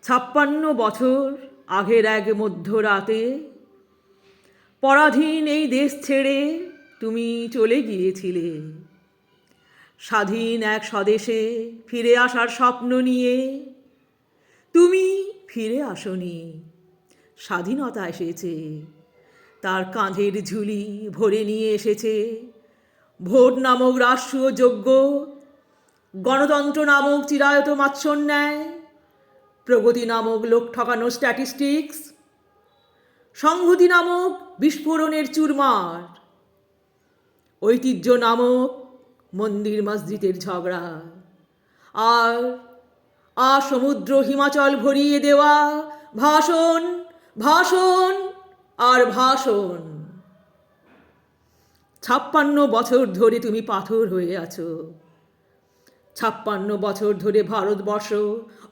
56 বছর আগের এক মধ্যরাতে পরাধীন এই দেশ ছেড়ে তুমি চলে গিয়েছিলে স্বাধীন এক স্বদেশে ফিরে আসার স্বপ্ন নিয়ে। তুমি ফিরে আসনি, স্বাধীনতা এসেছে, তার কাঁধের ঝুলি ভরে নিয়ে এসেছে ভোট নামক রাষ্ট্রীয় যজ্ঞ, গণতন্ত্র নামক চিরায়ত মাৎসন্যায়, প্রগতি নামক লোক ঠকানো স্ট্যাটিস্টিক্স, সংহতি নামক বিস্ফোরণের চুরমার, ঐতিহ্য নামক মন্দির মসজিদের ঝগড়া, আর সমুদ্র হিমাচল ভরিয়ে দেওয়া ভাষণ, ভাষণ আর ভাষণ। 56 বছর ধরে তুমি পাথর হয়ে আছো। 56 বছর ধরে ভারতবর্ষ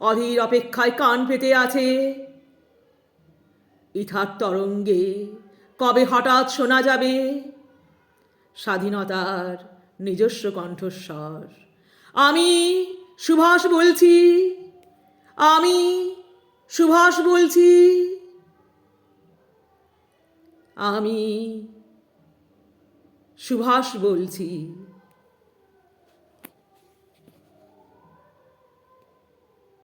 অধীর অপেক্ষায় কান পেতে আছে। ইথার তরঙ্গে কবে হঠাৎ শোনা যাবে স্বাধীনতার নিজস্ব কণ্ঠস্বর। আমি সুভাষ বলছি, আমি সুভাষ বলছি, আমি সুভাষ বলছি।